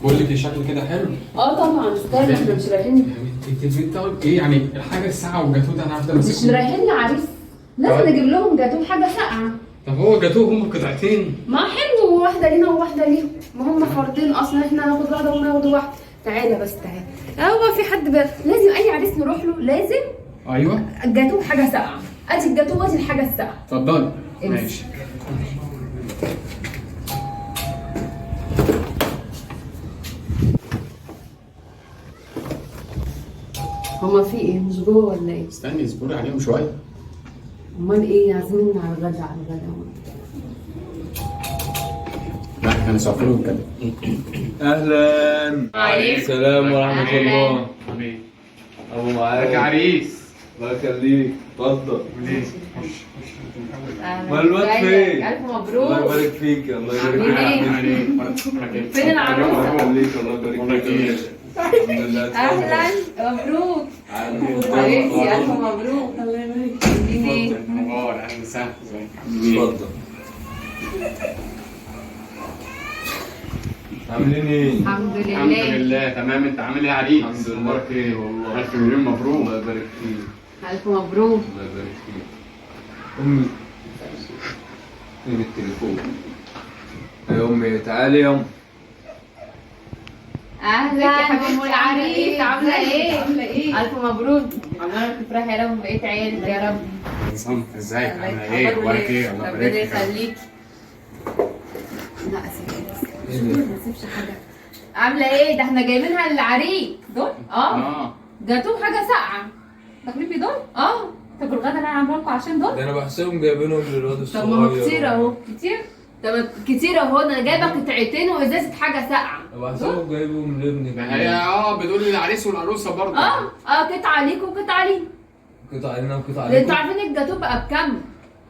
بقول لك شكل كده حلو. طبعا استنى، احنا مش رايحين. طيب ايه يعني الحاجه الساعه والجاتوه ده انا هفضل مش ماسكهم؟ رايحين لعريس، لازم نجيب لهم جاتوه حاجه ساقعه. طب هو جاتوه هم قطعتين؟ ما حلو، واحده لينا وواحده ليهم، ما هم فردين اصلا، احنا هناخد واحده وهم ياخدوا واحده. تعالى بس تعالى، هو في حد لازم اي عريس نروح له لازم ايوه الجاتوه حاجه ساقعه. ادي الجاتوه وادي الحاجه الساقعه. اتفضلي. امسك. ماشي. هما في ايه، مش جوه ولا ايه؟ استني اصبري عليهم شويه. امال ايه، عازمين على الغدا على الغدا. لا احنا مسافرين كده. اهلا. عليكم السلام ورحمه الله. حبيبي ابو لك معاذ. عريس. الله يخليك، اتفضل. ليه؟ ما الواد فين؟ الف الله مبروك. يبارك فيك، الله يبارك عاملين فيك. ايه؟ فين العروسه؟ الله يخليك، الله يبارك فيك. الحمد لله. اهلا مبروك حبيبتي، الف مبروك. الله يبارك فيك. ايه؟ نور اهلا وسهلا. ازيك؟ اتفضل. عاملين ايه؟ الحمد الحمد لله. لله تمام. انت عامل ايه يا عريس؟ الحمد لله اخبارك بخير والله. الف مليون مبروك. الله يبارك فيك. الف مبروك. الله يبارك فيك. امي فين التليفون؟ يا امي تعالي يا امي. اهلا يا حبيبتي العريس، عامله ايه؟ الف مبروك. عماله تفرحي يا رب بقيت عيالك يا رب. ازيك عامله ايه؟ اخبارك ايه؟ الله ربنا يبارك فيك. يخليكي. لا ما تسيبش حاجه. عامله ايه؟ ده احنا جايبينها للعريس دول. جاتوه حاجه ساقعه. داخلين في دول؟ طب الغدا اللي انا عامله لكم عشان دول؟ ده انا بحسبهم جايبينهم للواد الصغير. طب ما هو كتير اهو. كتير؟ طب كتير اهو، ده انا جايبه قطعتين وازازه حاجه ساقعه. بحسبهم جايبهم لابني. ما هي بتقول للعريس والعروسه برضه. قطعه ليكم وقطعه لينا. قطع لنا وقطع ده انتوا عليكم. عارفين الجاتوه بقى بكام؟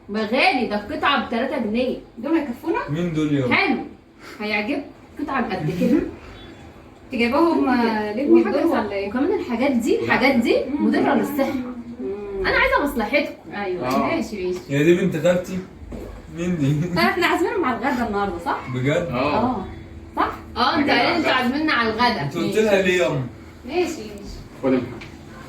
بغالي، ده القطعه ب 3 جنيه. دول هيكفونا؟ مين دول يوم؟ حلو، هيعجبك. قطعه قد كده. انت جايباهم لابني حاجه ولا ايه؟ وكمان الحاجات دي مضره للصحه. انا عايزه مصلحتكم. ايوه ماشي. يا دي بنت خالتي. مين دي؟ احنا عازمينهم على الغدا النهارده صح؟ بجد؟ صح؟ انت قايل انتوا عازميننا على الغدا. انت قلت لها ليه يا ام؟ ماشي. خد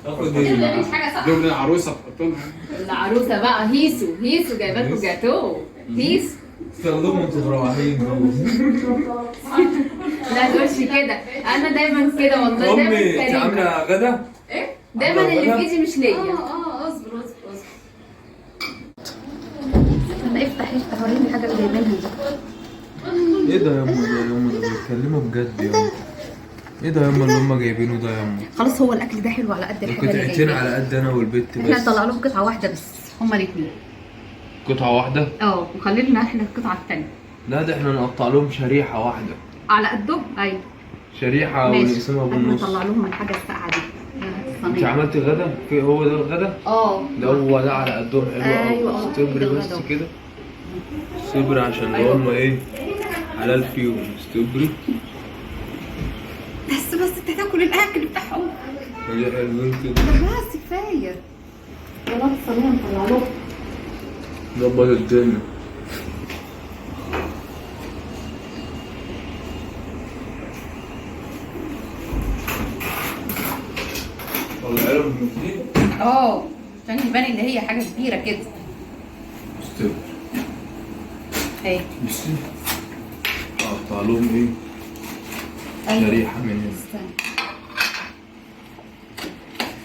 اخد كده ايه؟ مفيش حاجه صح. دول العروسه تحط لها. العروسه بقى هيسو جايبه لكم جاتوه. هيسو. استخدمهم وانتوا مروحين. لا تقولش كده، انا دايما كده والله. امي دايما انت كريمه. عامله غدا؟ ايه؟ دايما اللي في ايدي مش ليا. اصبر. انا افتح وريني الحاجه اللي جايبينها دي. ايه ده يا ام؟ ده بيتكلموا بجد يا ام. ايه ده يا ام اللي هم جايبينه ده يا ام؟ خلاص، هو الاكل ده حلو على قد الحاجه اللي قطعتين جايبينها. على قد انا والبت احنا بس. هنطلع لهم قطعه واحده بس، هما الاثنين. قطعه واحده؟ وخلي لنا احنا القطعه الثانيه لا ده احنا نقطع لهم شريحه واحده. على قدهم. ايوه شريحه ماشي. ونقسمها بالنص. نطلع لهم الحاجه الساقعه دي. انت عملتي غدا؟ في هو ده الغدا؟ ده هو ده على قدهم حلو قوي. ايوه استبري بس كده. استبري عشان لو هم ايه حلال فيهم. استبري بس انت هتاكل الاكل بتاعهم. هي حلوين كده. بس كفايه. يلا الصينيه نطلع لهم. ظبط الدنيا. والعلب دي عشان يبان ان هي حاجه كبيره كده. استبري. اهي. بصي اقطع لهم ايه شريحه من هنا. استنى.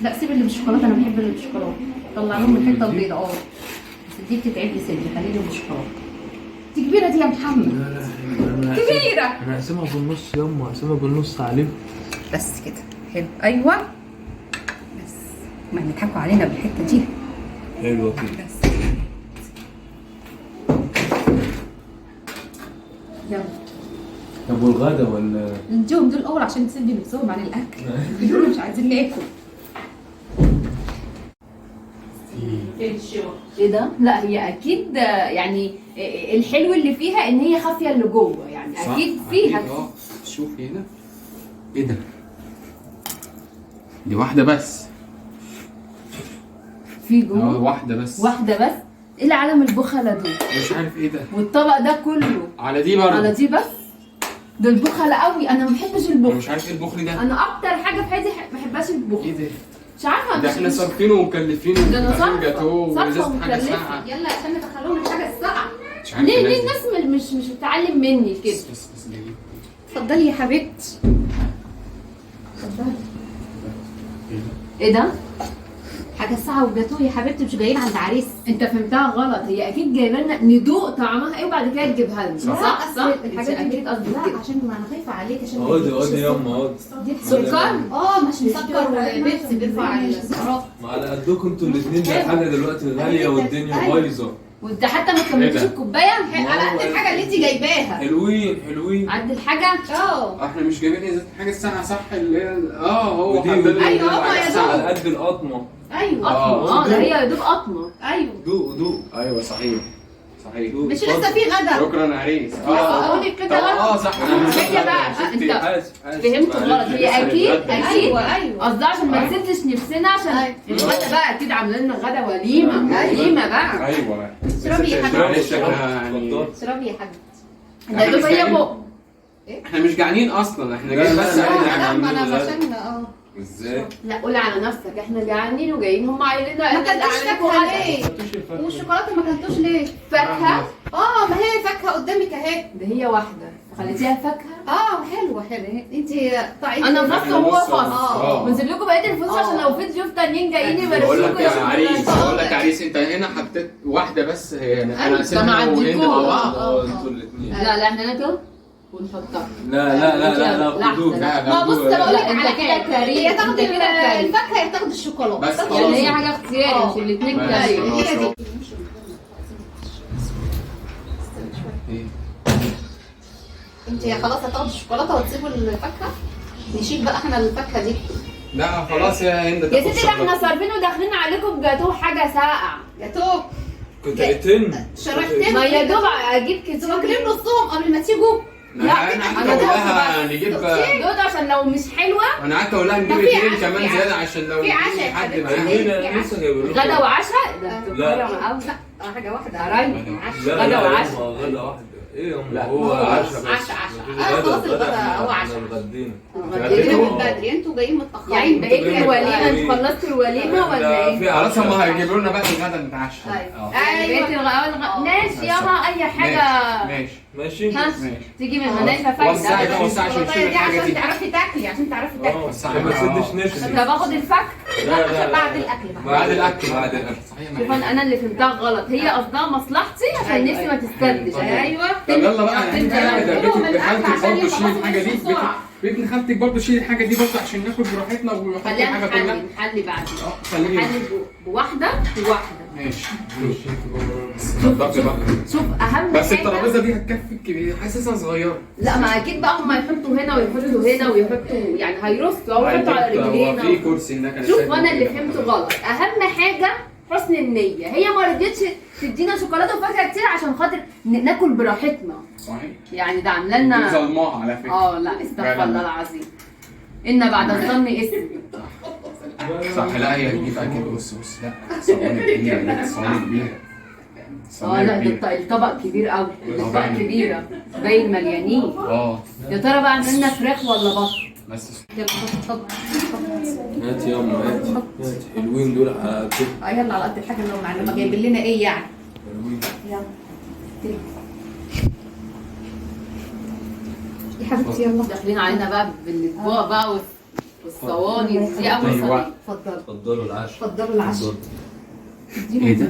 لا سيب اللي بالشوكولاته، انا بحب اللي بالشوكولاته. طلع لهم الحته البيضاء. بس دي بتتعب لي صدري، خلي لهم بالشوكولاته. دي كبيره دي يا محمد. لا كبيره. انا هقسمها بالنص يا ام، هقسمها بالنص عليهم. بس كده حلو. ايوه بس ما بيضحكوا علينا بالحته دي. حلوه كده. بس يلا. طب والغدا ولا؟ نديهم دول الاول عشان تسدي نفسهم عن الاكل. بيقولوا مش عايزين ناكل. ايه ده؟ لا هي اكيد يعني الحلو اللي فيها ان هي خافيه اللي جوه، يعني اكيد فيها. شوفي هنا. ايه ده؟ دي واحده بس. في جوه واحده بس. واحده بس. ايه العالم البخله دول؟ مش عارف ايه ده. والطبق ده كله على دي برضه. على دي بس. دول بخل قوي، انا ما بحبش انا البخل. مش عارف ايه البخل ده. انا اكتر حاجه في حياتي ما بحبهاش البخل. ايه ده؟ مش عارفه. ده احنا صارفين ومكلفين ده انا وفاتحين جاتوه صارفه وازازه حاجه ومكلفه. ساقعه. يلا عشان ندخلهم الحاجه الساقعه. مش عارف ليه الناس دي. الناس مش بتتعلم مني كده؟ بس ليه؟ اتفضلي يا حبيبتي. اتفضلي. ايه ده؟ حاجه ساعه وجاتوه يا حبيبتي، مش جايين عند عريس. انت فهمتها غلط، هي اكيد جايبه لنا ندوق طعمها ايه وبعد كده تجيبها لنا. صح صح. الحاجات دي اكيد قصدي لا كده. عشان ما انا خايفه عليك عشان اقعدي ياما اقعدي. سكر. مش مسكر وبيبسي بيرفع السعرات. ما على قدكم انتوا الاثنين، ده الحاجه دلوقتي غاليه والدنيا بايظه. وانت حتى ما كملتش الكوبايه على قد الحاجه اللي انت جايباها. حلوين. قد الحاجه. احنا مش جايبين ازازه حاجه ساقعه صح اللي هي هو ودي حضر لي أيوة، هو حاجة يا ساقعة. على قد القطمه. ايوه قطمه. ده هي يا دوب قطمه. ايوه. دوق. ايوه صحيح. مش لسه في غدا. شكرا يا عريس. قولي كده. صح. هي بقى انت حاسب فهمت غلط. هي اكيد ايوه قصدها عشان ما نسيتش نفسنا عشان الغدا بقى اكيد عامله لنا غدا وليمه بقى. ايوه. اشربي يا حبيبتي. معلش احنا يعني اشربي يا حبيبتي. ده دوب هي بق. احنا مش جعانين اصلا، احنا لا، جايين لا، بس لا، عايزين لا، لا ما انا عاملين عشان ازاي؟ لا قول على نفسك، احنا جعانين وجايين، هم عايزين ما كلتوش فاكهه ليه؟ والشوكولاته ما كلتوش ليه؟ فاكهه. ما هي فاكهه قدامك اهي. ده هي واحده خليتيها فاكهه. حلوه انت طعيم. انا فصل وهو آه. فصل. بنسيب لكم بقيه الفصل عشان لو في ضيوف تانيين جايين بقول لك يباركوا يا عريس، انت هنا حطيت واحده بس، هي انا أيوة، سيبها ما وهند عندكوش. مع بعض. انتوا الاثنين. لا احنا ناكل ونحطها. لا خدوه. ما بص بقول لك لا، على انت كده حاجه، كريم. هي تاخد انت كده كريم. الفاكهه يا تاخد الشوكولاته. بس يعني هي حاجه اختياري مش الاثنين بس. كريم. هي دي. إيه؟ انت خلاص هتاخدوا الشوكولاته وتسيبوا الفاكهه. نشيل بقى احنا الفاكهه دي. لا خلاص يا هند يا تاخد ستي ده احنا شوكولاتة. صارفين وداخلين عليكم بجاتوه حاجه ساقعه. جاتوه قطعتين. شرحتين. ما يا دوب اجيب انتوا كتير. واكلين نصهم قبل ما تيجوا. انا قعدت اقول لها نجيب، دول عشان لو مش حلوه. انا قعدت اقول لها نجيب ما في اثنين عشاء، كمان في زياده عشان لو في عشاء في يا حد حبيبتي. معانا. هنا لسه جايب لكم. غدا وعشاء ده لا. بتتكرر قوي. لا حاجه واحده. قرايب. لا غدا لا وعشاء. غدا واحده. ايه يا ام؟ لا، هو عشاء بس. عشاء. خلاص الغدا هو عشاء. متغدين. جايين من بدري، انتوا جايين متاخرين. يعني بقيت الوليمه انت خلصت الوليمه ولا ايه؟ خلاص هم هيجيبوا لنا بقى الغدا نتعشى. بقيت ماشي يابا اي حاجه. ماشي. ماشي. ها ماشي. تيجي من هناك وسعي بقى، فايده. وسعي عشان نشيل دي الحاجه عشان دي. تعرفي تاكلي، عشان تعرفي تاكلي. عشان ما تسدش نفسي. طب باخد الفك. لا عشان بعد الاكل بقى. بعد الاكل صحيح. شوف انا اللي فهمتها غلط، هي قصدها مصلحتي عشان نفسي ما تستردش. ايوه. طب يلا بقى انت ده لهم بنت الأكل خالتك عشان برضه شيل يخلصوا الحاجه دي. بسرعة. بنت خالتك برضه شيل الحاجه دي برضه عشان ناكل براحتنا ونحط خلينا الحاجه كلها. نحلي بعدين. خليني نحلي بواحده وواحده. ماشي. اتفضلي بقى. شوف اهم بس حاجه. الترابيزه دي هتكفي الكبير، حاسسها صغيره. لا ما اكيد بقى هم يحطوا هنا ويحطوا هنا ويحطوا، يعني هيرصوا او يحطوا على هو في رجلينا. كرسي هناك انا شوف شايفه وانا اللي كده. فهمته غلط، اهم حاجه حسن النيه. هي ما رضيتش تدينا شوكولاته وفاكهه كتير عشان خاطر ناكل براحتنا. صحيح. يعني ده عامله دي لنا ظلماها على فكره. لا استغفر الله العظيم. ان بعد الظن اسم. صح. لا هي تجيب اكل. بص لا صواني كبيره، صواني كبيره. لا ده الطبق كبير قوي. الطبق كبيره باين مليانين. يا ترى بقى عملنا فراخ ولا بط؟ بس يلا اتفضل. هات يا ام هات. حلوين دول على كده. يلا على قد الحاجه اللي هم معلومه جايبين لنا ايه يعني. حلوين. يلا يا حبيبتي يلا. داخلين علينا بقى بالاطباق بقى والصواني دي اول أيوة. صينيه. اتفضلوا اتفضلوا العشاء. اتفضلوا العشاء. ايه ده؟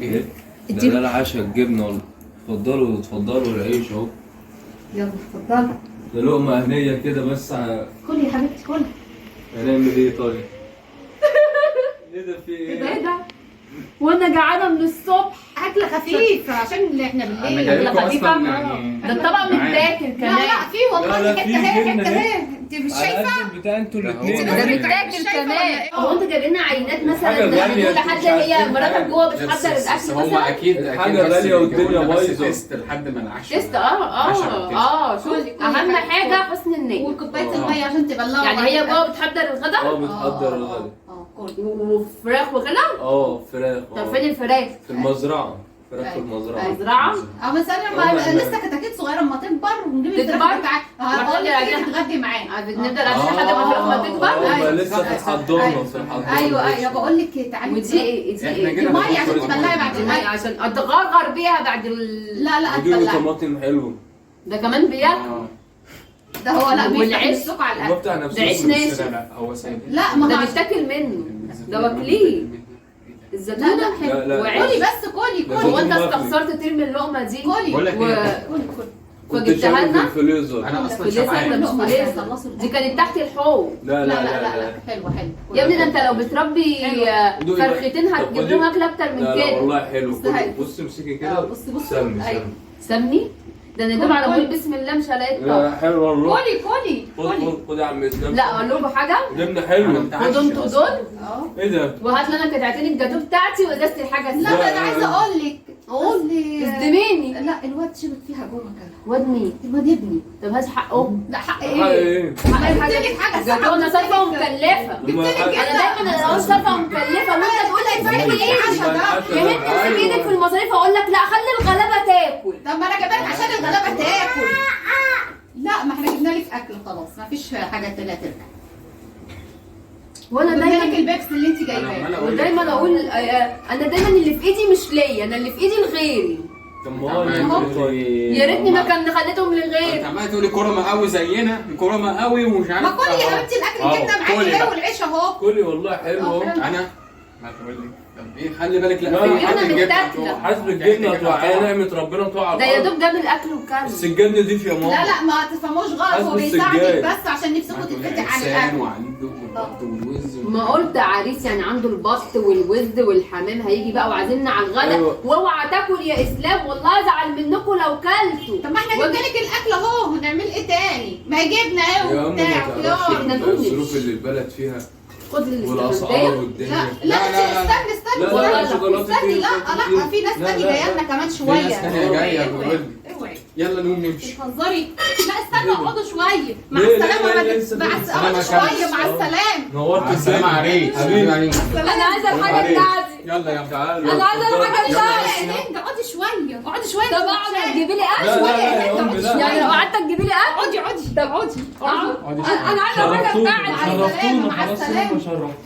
ايه ده؟ ده العشاء الجبنه. اتفضلوا العيش اهو. يلا اتفضلوا. ده لقمه هنيه كده بس. كلي يا حبيبتي كلي. هنعمل ايه طيب؟ ايه ده في ايه ده ايه؟ ايه ده؟ وانا جعانه من الصبح. اكل خفيف عشان احنا انا بالليل. جاي أكلة لكم خفيفة. اصلا يعني. ده الطبق متاكل لا كمان. لا في والله لا، في حته اهي جبنة حته اهي. اهي. انت مش على شايفه؟ قد البتاع انتوا ده الاثنين. هو ده ده متاكل شايفة كمان. ولا إيه؟ هو انتوا جايبين لنا عينات مثلا حاجة غالية، بتقول لحد مش عارفين هي مراتك حاجة. جوه بتحضر بس الاكل هم مثلا؟ اكيد حاجة بس غالية والدنيا بيجيبوا لنا بس بايظة. تيست لحد ما العشاء. تيست شوف كل اهم حاجة. حاجه حسن النيه. وكوبايه الميه عشان تبلعوا. يعني هي جوه بتحضر الغدا بتحضر الغدا. كل وفراخ وكده. فراخ. طب فين الفراخ؟ في المزرعه. فراخ في المزرعه. مزرعه بس انا لسه كتاكيت صغيره اما تكبر ونجيب الفراخ بتاعك هقول لك تيجي تتغدي معانا. نبدا عشان لحد ما الفراخ ما تكبر. لسه في الحضانه في الحضانه. ايوه بقول لك تعالي. ودي ايه؟ دي ايه؟ دي ميه عشان تبلعي بعد ميه عشان اتغرغر بيها بعد لا ودي تبلعي. طماطم حلوه. ده كمان بياكل. ده هو لا والعيش بيفتح على هو الاكل. بتاع نفسه. ده عيش ناشف. لا هو سايب. لا ما ده هو بيتاكل منه. ده واكليه. الزيتونه لا، حلو لا. وعيش. كلي بس كلي هو انت زيتون استخسرت ترمي اللقمه دي؟ كلي بقول لك ايه؟ كلي كنت فجبتها شايفه في لنا؟ الفريزر. انا اصلا في لسه شبعان. مش فليزة. دي كانت تحت الحوض. لا حلوه يا ابني ده انت لو بتربي دوقي فرختين بقى. هتجيب طب لهم اكل اكتر من لا لا كده. والله حلو. بص هاي. بص امسكي كده. بص سمي أيوة. سمني؟ ده انا دوب على بقول بسم الله مش هلاقي الطبق. لا حلو والله. كلي خد يا عم اسلام. لا اقول لكم حاجه؟ جبنه حلوه. خدوا انتوا دول ايه ده؟ وهات لنا قطعتين الجاتوه بتاعتي وازازه الحاجه لا ده انا عايزه اقول لك اصدميني. لا الواد شبك فيها جوه كده. واد مين؟ الواد ابني. طب هات حقه. لا حق حق ايه؟ ايه؟ ما جبت لك حاجه الجاتوه انا صارفه ومكلفه. انا دايما اقول صارفه ومكلفه وانت تقول لي ادفعي في ايدك. يا ريت تمسك ايدك في المصاريف اقول لك لا خلي الغلابه تاكل. طب ما انا جايبه لك عشان الغلابه تاكل. لا ما احنا جبنا لك اكل خلاص ما فيش حاجه تانية ترجع. وانا جبنا لك دايما البيبس اللي انت جايباه. ودايما اقول انا دايما اللي في ايدي مش ليا انا اللي في ايدي لغيري. طب ما يا ريتني ما كان خليتهم انت لغيري. عماله تقولي كرمه قوي زينا كرمه قوي ومش عارف. ما كلي يا حبيبتي الاكل جبنا معاكي كلي ايه بقى. والعيش اهو. كلي والله حلو اهو. انا ما تقول لي طب ايه خلي بالك لا لا، في الجبنة حد الجبنة متاكلة. هتقع. حاسب الجبنه هتوقع نعمه ربنا تقع على ده يا الأرض. دوب جاب الاكل وكل. بس الجبنه دي يا ماما. لا ما تفهموش غلط هو حاسب بيساعدك السجاد. بس عشان نفسكم تتفتح عن الاكل. وعليه الدق والبط والوز ما قلت عريس يعني عنده البط والوز والحمام هيجي بقى وعازمنا على الغدا. أيوة. واوعى تاكل يا اسلام والله ازعل منكم لو كلتوا. طب ما احنا جبنا لك الاكل اهو هنعمل ايه تاني؟ ما جبنا ايه يا وبتاع ما تعرفش احنا نقول. الظروف اللي البلد فيها خد والاسعار الاستفندية. والدنيا. لا استني لا، لا، الشوكولاتة استني دي لا كتير. في ناس لا، تانية لا، جايه لا. لنا كمان في شويه. ناس تانية جاية اوعي بتقول اوعي يلا نقوم نمشي. بتهزري. لا استنى اقعدوا شويه مع ليه؟ السلامه ليه؟ لسه مع في السلامه السلامة شويه مع السلامه. نورت مع السلامة عريس حبيبي. عريس. انا عايزه الحاجه بتاعتي. يلا يلا تعالوا انا عايزه الحاجه بتاعتي. هند اقعدي شويه اقعدي شويه. طب اقعد تجيبي لي لا اكل. لا لا يا امي لا. يعني لو قعدت تجيبي لي اكل. اقعدي طب اقعدي انا عايزه الحاجه بتاعتي. مع السلامه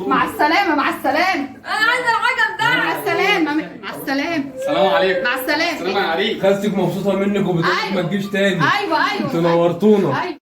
مع السلامه مع السلامه انا عايزه الحاجه بتاعتي. مع السلامه مع السلامه السلام عليكم. مع السلامه. السلام عليكم. خالتك مبسوطه منك وبتقول ما تجيش تاني. ايوه انتوا نورتونا. ايوه